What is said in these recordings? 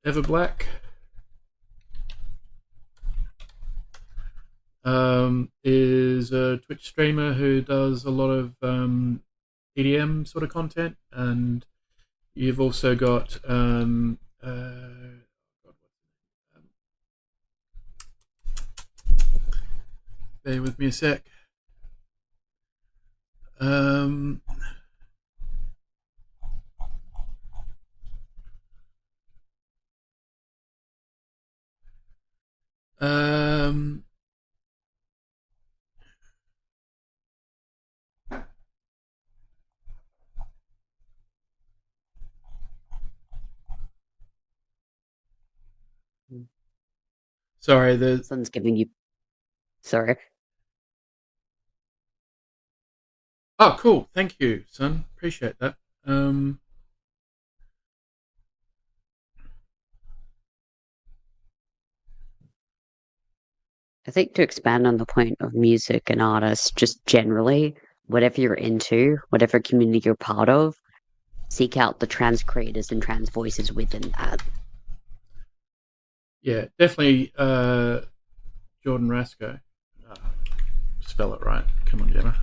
Everblack is a Twitch streamer who does a lot of EDM sort of content, and you've also got bear with me a sec. Um, um, sorry, the Someone's giving you. Sorry. oh, cool. Thank you, son. Appreciate that. Um, I think to expand on the point of music and artists, just generally, whatever you're into, whatever community you're part of, seek out the trans creators and trans voices within that. yeah, definitely Jordan Rasco. Uh, spell it right. Come on, Gemma.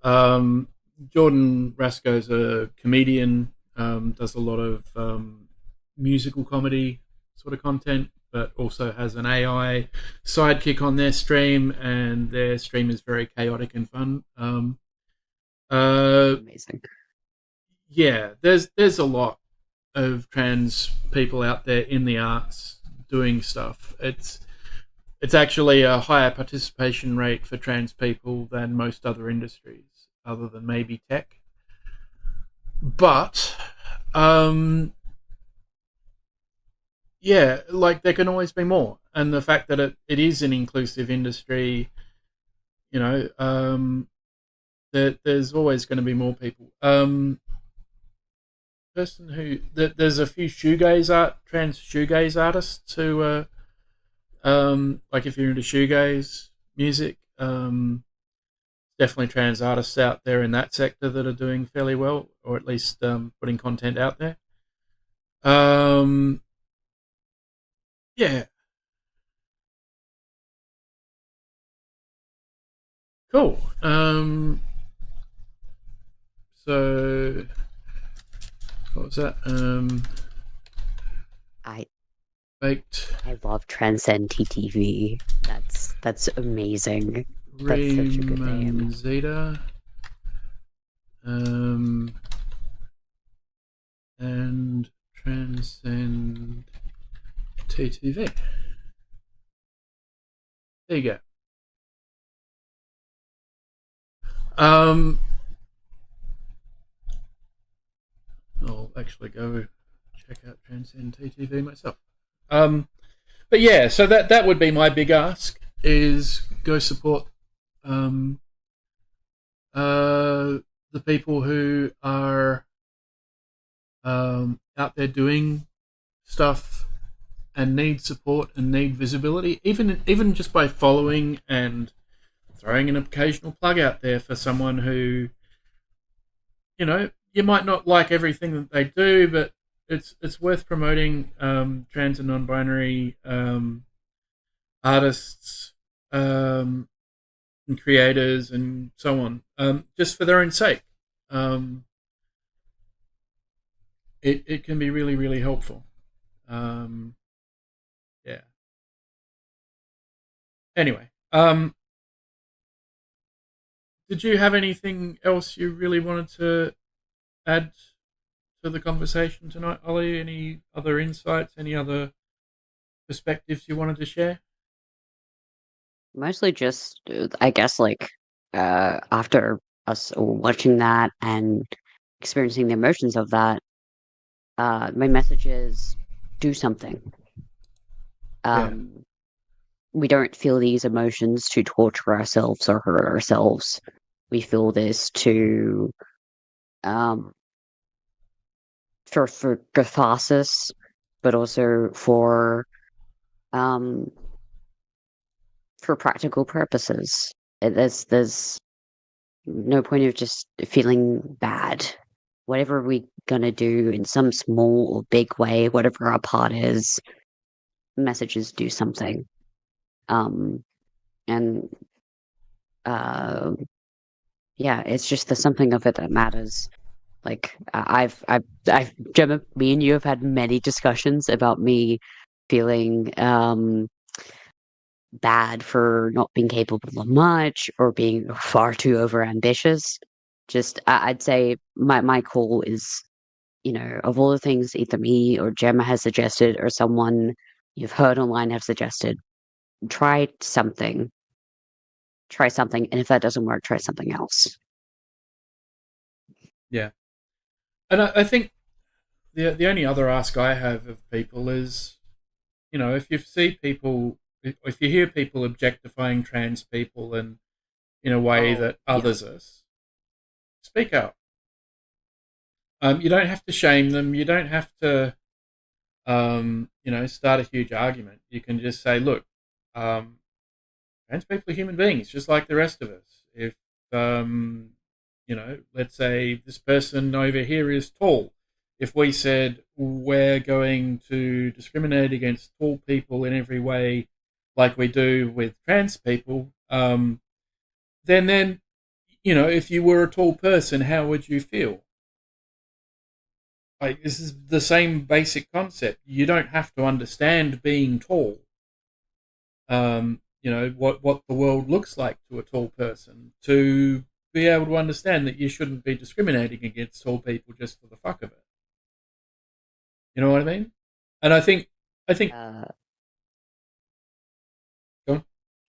Um, Jordan Rasco's a comedian, does a lot of musical comedy sort of content, but also has an AI sidekick on their stream, and their stream is very chaotic and fun. Uh, Amazing. yeah, there's a lot of trans people out there in the arts doing stuff. It's actually a higher participation rate for trans people than most other industries, other than maybe tech. But yeah, like there can always be more, and the fact that it is an inclusive industry, you know, there's always going to be more people. Person who there's a few trans shoegaze artists who like if you're into shoegaze music, definitely trans artists out there in that sector that are doing fairly well, or at least putting content out there. Um, yeah, cool. So what was that? I Baked I love Transcend TTV. That's amazing. That's such a good name. Reem Zeta. Um, and Transcend TTV. There you go. I'll actually go check out Transcend TTV myself. Um, but yeah, so that would be my big ask: is go support um, the people who are out there doing stuff and need support and need visibility, even just by following and throwing an occasional plug out there for someone who, you know, you might not like everything that they do, but it's worth promoting trans and non-binary artists and creators and so on, just for their own sake. Um, it can be really really helpful. Um, yeah. Anyway, did you have anything else you really wanted to add to the conversation tonight, Ollie? Any other insights? Any other perspectives you wanted to share? Mostly just, I guess, like, after us watching that and experiencing the emotions of that, my message is do something. Yeah, Um, we don't feel these emotions to torture ourselves or hurt ourselves. We feel this to, um, for catharsis, but also um, for practical purposes. There's no point of just feeling bad. whatever we're gonna do in some small or big way, whatever our part is, messages do something. Um, and uh, yeah, it's just the something of it that matters. Like Gemma, me and you have had many discussions about me feeling bad for not being capable of much or being far too overambitious. Just I'd say my call is, of all the things either me or Gemma has suggested or someone you've heard online have suggested, try something. Try something, and if that doesn't work, try something else. Yeah, and I think the only other ask I have of people is, if you see people, if you hear people objectifying trans people in a way Oh, that yeah. others us, speak up. You don't have to shame them. You don't have to, start a huge argument. You can just say, look, um, trans people are human beings, just like the rest of us. If, let's say this person over here is tall. If we said we're going to discriminate against tall people in every way, like we do with trans people, then, if you were a tall person, how would you feel? Like, this is the same basic concept. You don't have to understand being tall. What the world looks like to a tall person to be able to understand that you shouldn't be discriminating against tall people just for the fuck of it. You know what I mean? And I think. Uh, Go on.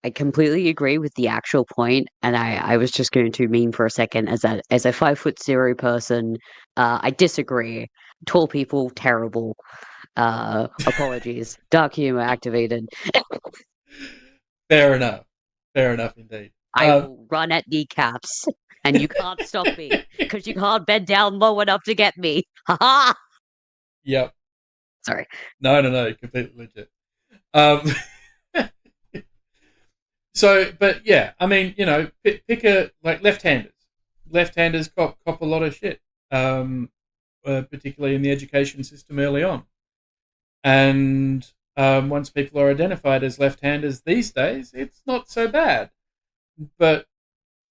I completely agree with the actual point, and I was just going to mean for a second as a 5'0" person, I disagree. Tall people, terrible. Apologies. Dark humor activated. Fair enough. Fair enough indeed. I will run at kneecaps, and you can't stop me because you can't bend down low enough to get me. Ha ha! Yep. Sorry. No, completely legit. Um, but yeah, I mean, pick a like left-handers. Left-handers cop a lot of shit, particularly in the education system early on. And once people are identified as left-handers these days, it's not so bad. But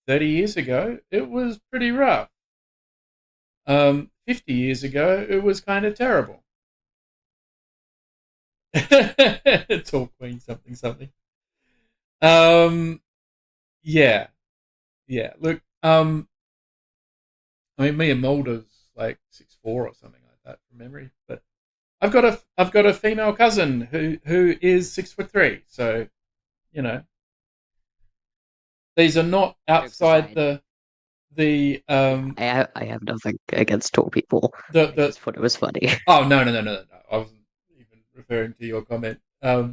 30 years ago, it was pretty rough. 50 years ago, it was kind of terrible. Tall Queen something something. Um, yeah, yeah. Look, I mean, me and Mulder's like 6'4" or something like that from memory. But I've got a female cousin who is 6'3". So, you know, these are not Jokes outside aside, the I have nothing against tall people. the I the. just thought it was funny. Oh, no. I wasn't even referring to your comment. I was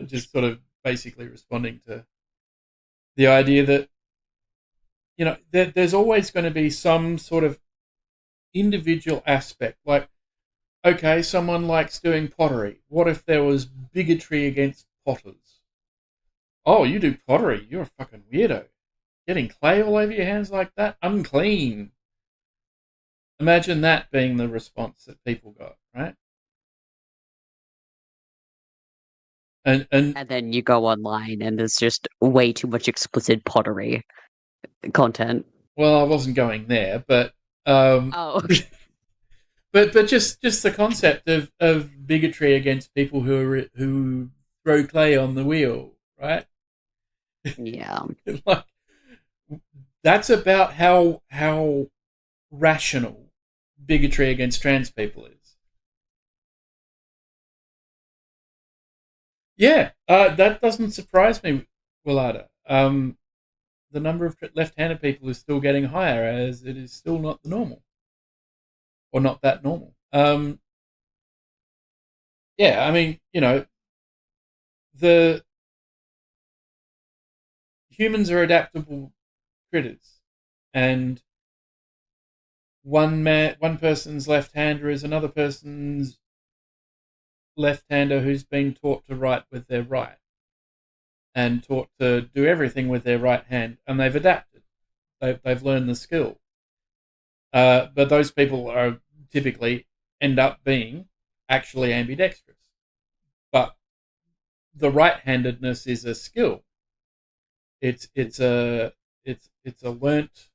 just sort of basically responding to the idea that, there's always going to be some sort of individual aspect. Like, okay, someone likes doing pottery. What if there was bigotry against potters? Oh, you do pottery? You're a fucking weirdo. Getting clay all over your hands like that? Unclean. Imagine that being the response that people got, right? And And then you go online and there's just way too much explicit pottery content. well, I wasn't going there, but um, Oh, but just the concept of bigotry against people who throw clay on the wheel, right? yeah. Like, that's about how rational bigotry against trans people is. Yeah, that doesn't surprise me, Willada. The number of left-handed people is still getting higher, as it is still not the normal, or not that normal. Yeah, I mean, the humans are adaptable critters, and one person's left-hander is another person's left-hander who's been taught to write with their right and taught to do everything with their right hand, and they've adapted. They've learned the skill. But those people are typically end up being actually ambidextrous. But the right-handedness is a skill. It's a learnt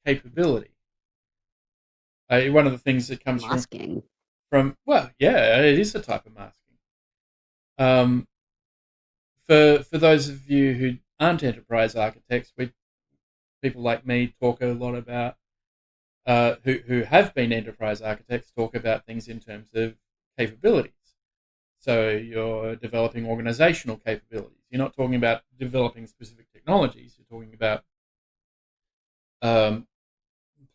capability. One of the things that comes Masking. from well, yeah, it is a type of masking. Um, for those of you who aren't enterprise architects, people like me talk a lot about who have been enterprise architects talk about things in terms of capabilities. So you're developing organizational capabilities. You're not talking about developing specific technologies. You're talking about um,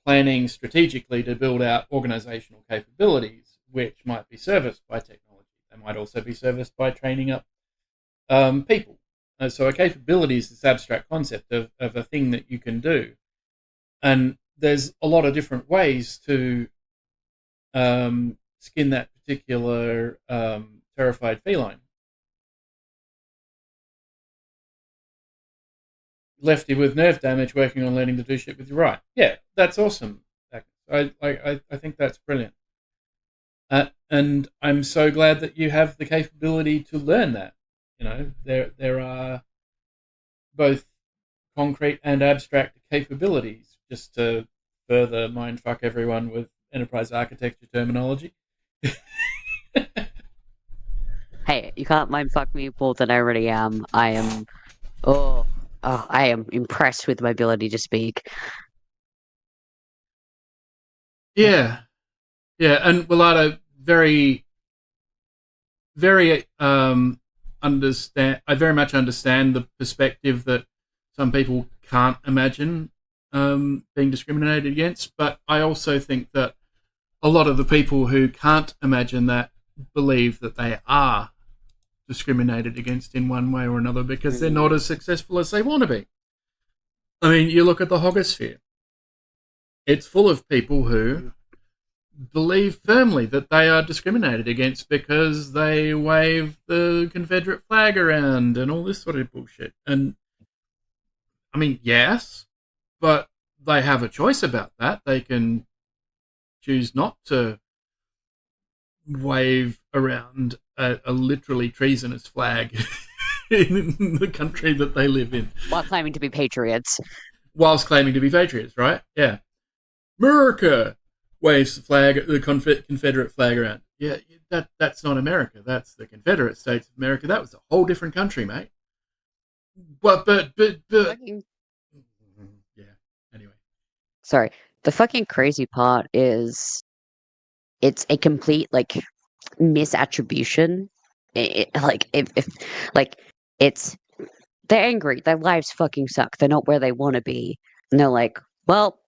planning strategically to build out organizational capabilities, which might be serviced by technology. They might also be serviced by training up people. So a capability is this abstract concept of a thing that you can do. And there's a lot of different ways to skin that particular terrified feline. Lefty with nerve damage working on learning to do shit with your right. Yeah, that's awesome. I think that's brilliant. And I'm so glad that you have the capability to learn that. You know, there are both concrete and abstract capabilities, just to further mindfuck everyone with enterprise architecture terminology. Hey, you can't mind fuck me more than I already am. I am impressed with my ability to speak. Yeah, yeah, and Willado very, very understand. I very much understand the perspective that some people can't imagine being discriminated against, but I also think that a lot of the people who can't imagine that believe that they are discriminated against in one way or another because they're not as successful as they want to be. I mean, you look at the Hogosphere. It's full of people who believe firmly that they are discriminated against because they wave the Confederate flag around and all this sort of bullshit. And I mean, yes, but they have a choice about that. They can choose not to wave around a literally treasonous flag in the country that they live in. While claiming to be patriots. Whilst claiming to be patriots, right? Yeah. America waves the flag, the Confederate flag around. Yeah, that's not America. That's the Confederate States of America. That was a whole different country, mate. But Fucking, yeah. Anyway, sorry. The fucking crazy part is it's a complete like misattribution. Like if like it's they're angry, their lives fucking suck. They're not where they want to be, and they're like, well,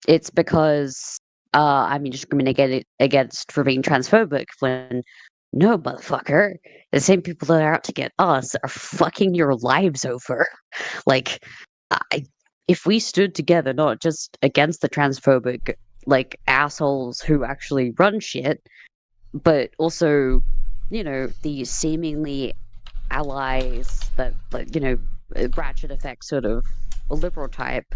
it's because I'm discriminated against for being transphobic when no, motherfucker. The same people that are out to get us are fucking your lives over. Like, I, if we stood together, not just against the transphobic, like, assholes who actually run shit, but also, the seemingly allies that, like, ratchet effect sort of liberal type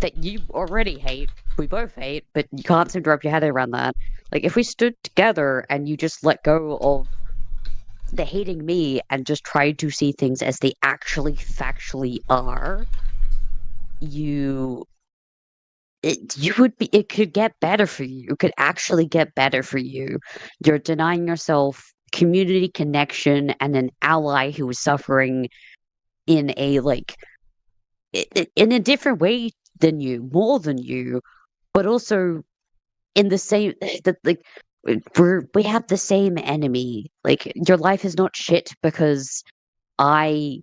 that you already hate, we both hate, but you can't seem to wrap your head around that. Like, if we stood together and you just let go of the hating me and just tried to see things as they actually factually are, you it could get better for you. It could actually get better for you. You're denying yourself community connection and an ally who is suffering in a like in a different way than you, more than you, but also in the same that like we have the same enemy. Like your life is not shit because I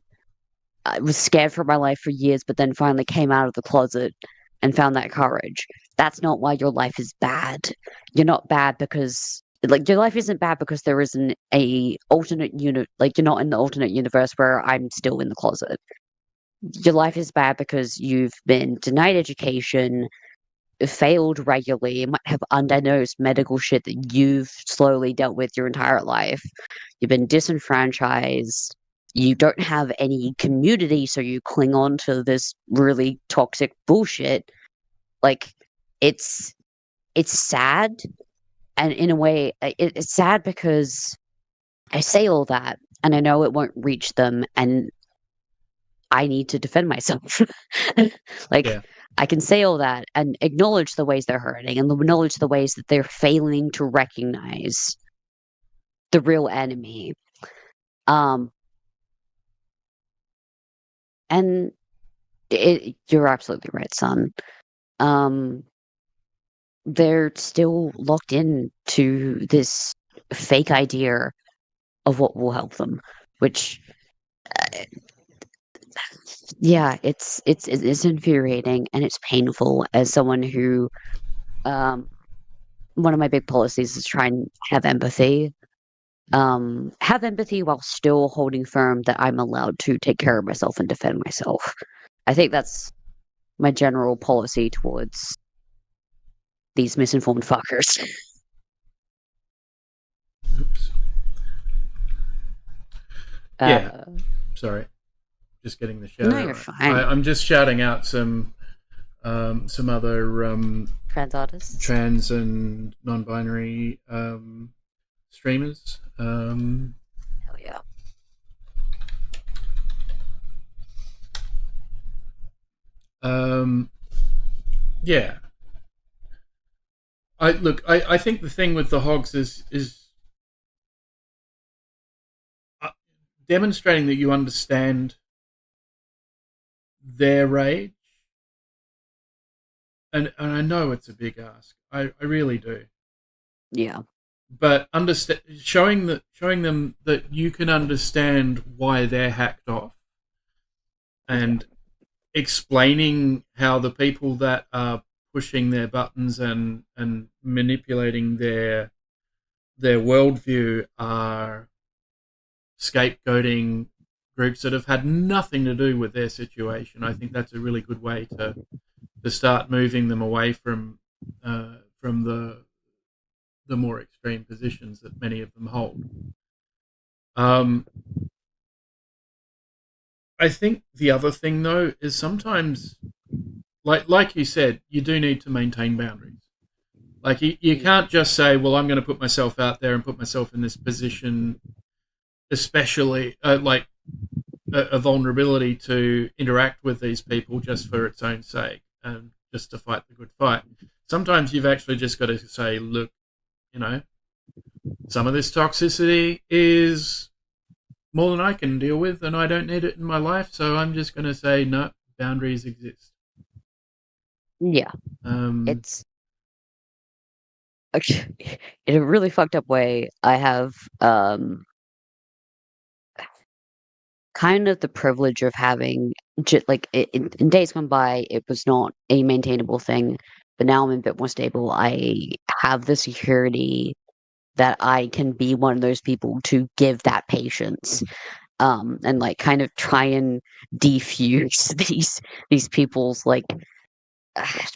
I was scared for my life for years, but then finally came out of the closet and found that courage. That's not why your life is bad. You're not bad because like your life isn't bad because there isn't a alternate unit like you're not in the alternate universe where I'm still in the closet. Your life is bad because you've been denied education, failed regularly, and might have undiagnosed medical shit that you've slowly dealt with your entire life. You've been disenfranchised. You don't have any community, so you cling on to this really toxic bullshit. Like, it's it's sad, and in a way, it's sad because I say all that, and I know it won't reach them, and I need to defend myself. Like, Yeah. I can say all that and acknowledge the ways they're hurting and acknowledge the ways that they're failing to recognize the real enemy. Um, and you're absolutely right, son. Um, they're still locked in to this fake idea of what will help them, which, uh, yeah, it's infuriating and it's painful as someone who, um, one of my big policies is try and have empathy while still holding firm that I'm allowed to take care of myself and defend myself. I think that's my general policy towards these misinformed fuckers. Oops. Yeah. Uh, Sorry. Just getting the shout no, out you're right. fine. I'm just shouting out some other Trans artists. trans and non-binary streamers. Hell yeah. Um, yeah. I think the thing with the hogs is uh, demonstrating that you understand their rage, and I know it's a big ask. I really do. Yeah. But understand showing them that you can understand why they're hacked off, Yeah. and explaining how the people that are pushing their buttons and manipulating their worldview are scapegoating groups that have had nothing to do with their situation. I think that's a really good way to start moving them away from the more extreme positions that many of them hold. Um, I think the other thing though is sometimes, like you said, you do need to maintain boundaries. Like you can't just say, "Well, I'm going to put myself out there and put myself in this position," especially like a vulnerability to interact with these people just for its own sake and just to fight the good fight. Sometimes you've actually just got to say, "Look, you know, some of this toxicity is more than I can deal with, and I don't need it in my life. So I'm just going to say no. Boundaries exist." Yeah. Um, It's in a really fucked up way. I have kind of the privilege of having like in days gone by, it was not a maintainable thing, but now I'm a bit more stable. I have the security that I can be one of those people to give that patience, and like kind of try and defuse these people's like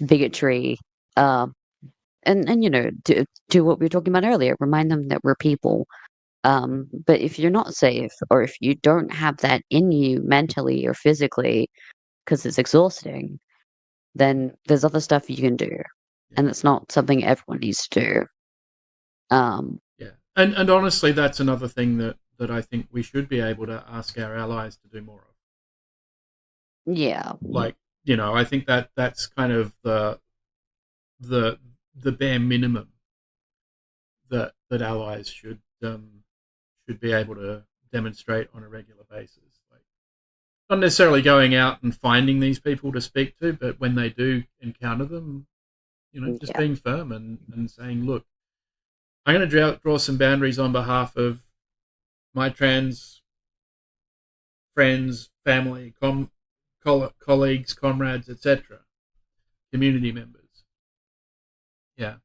bigotry, um, and do what we were talking about earlier. Remind them that we're people. But if you're not safe, or if you don't have that in you mentally or physically, because it's exhausting, then there's other stuff you can do, yeah, and it's not something everyone needs to do. Um, yeah, and honestly, that's another thing that I think we should be able to ask our allies to do more of. yeah, Like, I think that's kind of the the bare minimum that allies should be able to demonstrate on a regular basis. Like, not necessarily going out and finding these people to speak to, but when they do encounter them, just yeah, being firm and saying, "Look, I'm going to draw some boundaries on behalf of my trans friends, family, colleagues, comrades, etc., community members." Yeah.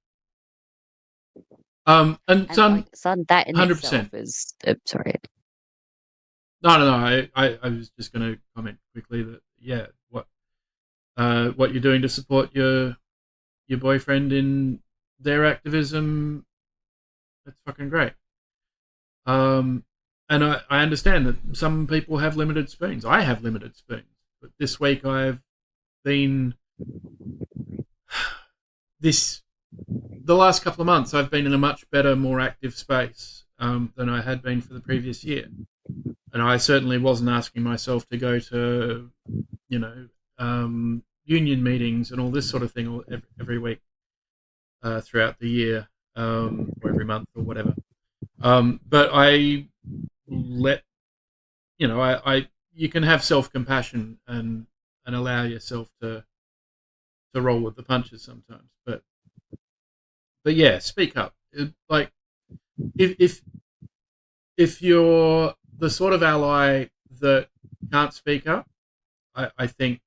And and like some son, that in hundred itself percent. is sorry. No, no, no. I was just going to comment quickly that yeah, what you're doing to support your boyfriend in their activism, that's fucking great. Um, and I understand that some people have limited spoons. I have limited spoons, but this week I've been this the last couple of months, I've been in a much better, more active space than I had been for the previous year, and I certainly wasn't asking myself to go to, you know, union meetings and all this sort of thing every week throughout the year, or every month or whatever. But I let I you can have self compassion and allow yourself to roll with the punches sometimes. But yeah, speak up. Like if if you're the sort of ally that can't speak up, I think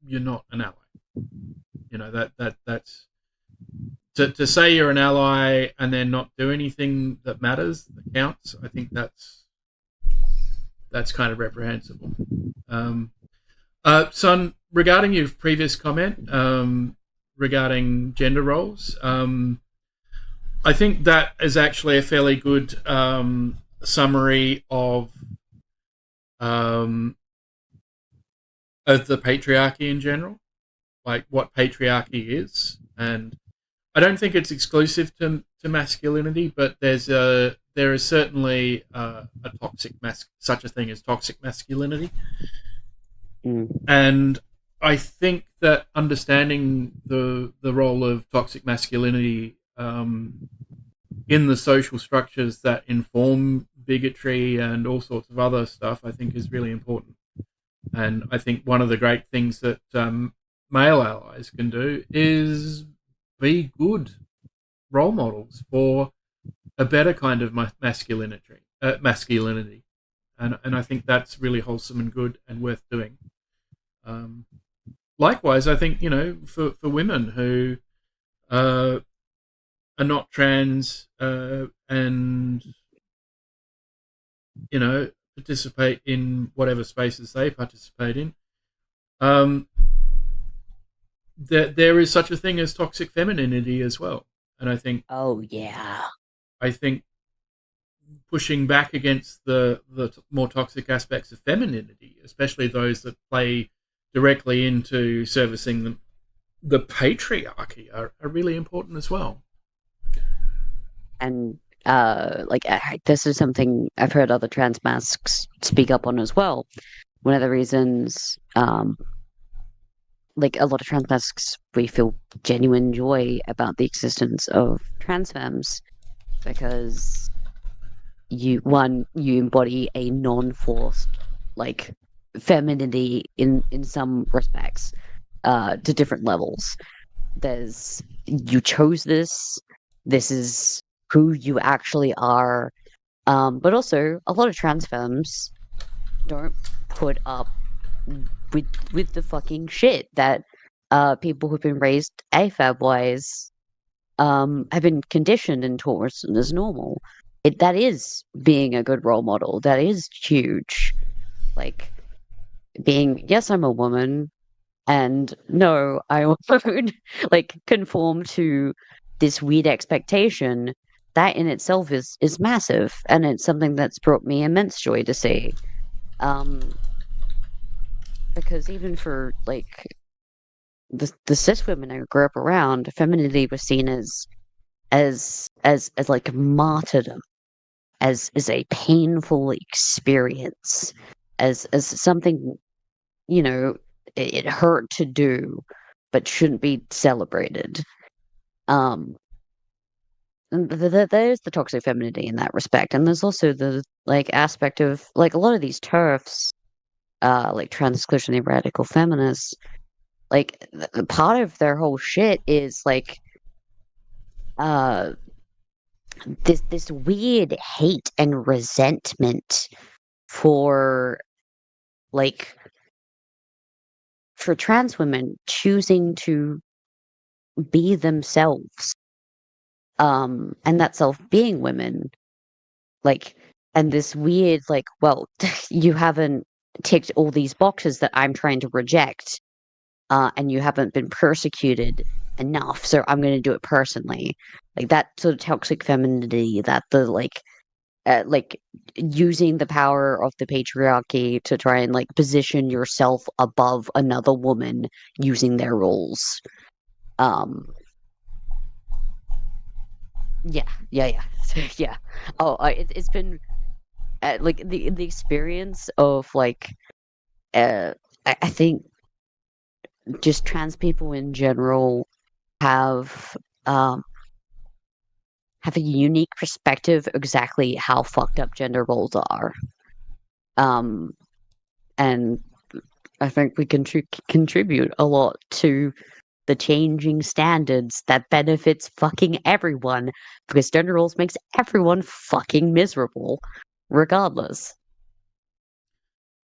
you're not an ally. That's to say you're an ally and then not do anything that matters, that counts. I think that's kind of reprehensible. Um, Son, regarding your previous comment regarding gender roles, I think that is actually a fairly good summary um, of the patriarchy in general, like what patriarchy is. And I don't think it's exclusive to masculinity, but there is certainly a such a thing as toxic masculinity. Mm. And I think that understanding the role of toxic masculinity in the social structures that inform bigotry and all sorts of other stuff, I think is really important. And I think one of the great things that male allies can do is be good role models for a better kind of masculinity, and I think that's really wholesome and good and worth doing. Um, Likewise, I think for women who uh, are not trans and participate in whatever spaces they participate in, um, there is such a thing as toxic femininity as well. And Oh yeah. I think pushing back against the more toxic aspects of femininity, especially those that play directly into servicing the patriarchy, are really important as well. And this is something I've heard other trans masks speak up on as well. One of the reasons, like a lot of trans masks, we feel genuine joy about the existence of trans femmes because you embody a non-forced like femininity in some respects, to different levels. There's you chose this is who you actually are. But also a lot of trans femmes don't put up with the fucking shit that people who've been raised AFAB wise have been conditioned and taught as normal. That is being a good role model. That is huge. Like being, yes, I'm a woman, and no, I won't like conform to this weird expectation. That in itself is massive, and it's something that's brought me immense joy to see. Um, because even for like the cis women I grew up around, femininity was seen as like martyrdom, as a painful experience, as something, you know, it hurt to do, but shouldn't be celebrated. Um, and there's the toxic femininity in that respect, and there's also the like aspect of like a lot of these TERFs, like trans exclusionary radical feminists, like part of their whole shit is like uh this weird hate and resentment for like for trans women choosing to be themselves, and that self being women, like, and this weird like, well, you haven't ticked all these boxes that I'm trying to reject, and you haven't been persecuted enough, so I'm going to do it personally. Like that sort of toxic femininity, that the like using the power of the patriarchy to try and like position yourself above another woman using their roles. Um, yeah. Yeah. Oh, it's been like the experience of like uh I think just trans people in general have um have a unique perspective exactly how fucked up gender roles are. Um, and I think we can contribute a lot to the changing standards that benefits fucking everyone because gender roles makes everyone fucking miserable, regardless.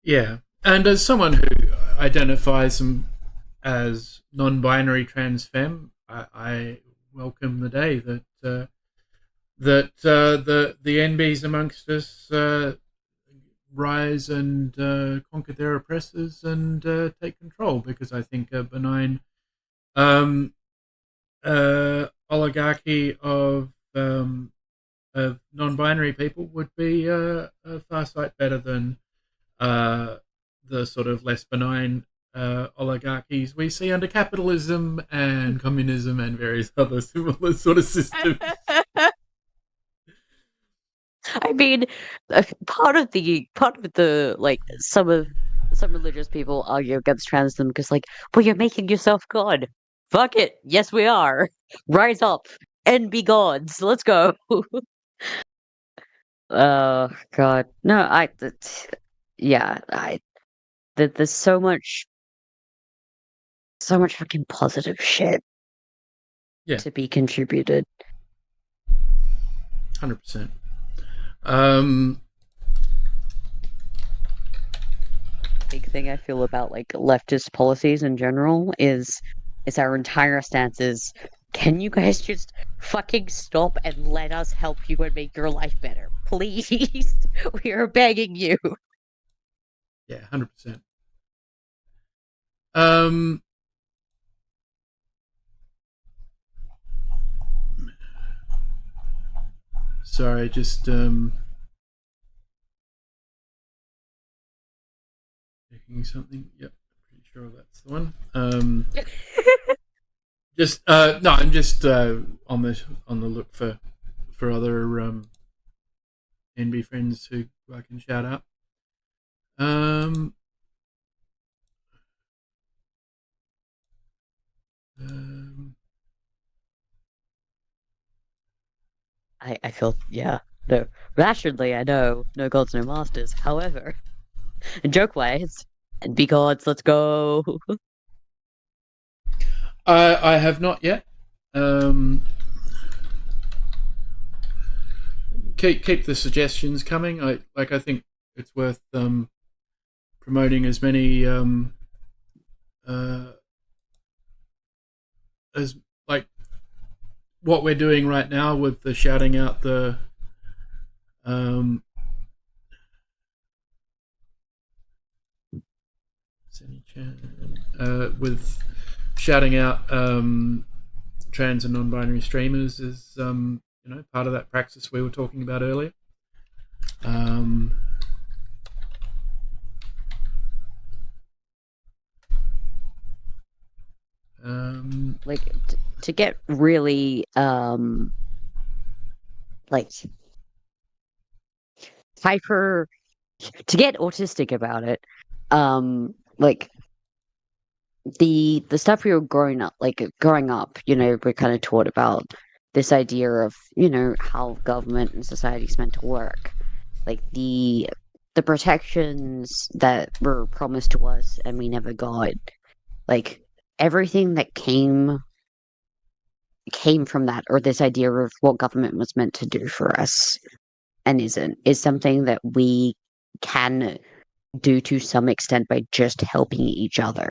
Yeah, and as someone who identifies as non-binary trans femme, I welcome the day that the NBs amongst us rise and conquer their oppressors and take control, because I think a benign um, oligarchy of non-binary people would be a far sight better than uh, the sort of less benign oligarchies we see under capitalism and communism and various other similar sort of systems. I mean, part of the like some religious people argue against transism because like, well, you're making yourself God. Fuck it. Yes, we are. Rise up and be gods. Let's go. God. No, yeah, there's so much fucking positive shit Yeah, to be contributed. 100%. Um, Big thing I feel about like leftist policies in general is our entire stance is, can you guys just fucking stop and let us help you and make your life better? Please. We are begging you. yeah, 100%. Um, sorry, just checking something. Yep, pretty sure that's the one. Just no, I'm just on the look for other NB friends who I can shout out. Um, um, I feel yeah. No. Rationally I know no gods, no masters. However, joke wise, and be gods, let's go. I have not yet. Um, keep the suggestions coming. I think it's worth promoting as many uh, as like what we're doing right now with the shouting out the um, with shouting out trans and non-binary streamers is part of that praxis we were talking about earlier. Um, Like to get really like hyper to get autistic about it. Like the stuff we were growing up, we're kind of taught about this idea of, how government and society is meant to work. Like the protections that were promised to us and we never got. Like everything that came from that, or this idea of what government was meant to do for us and isn't, is something that we can do to some extent by just helping each other.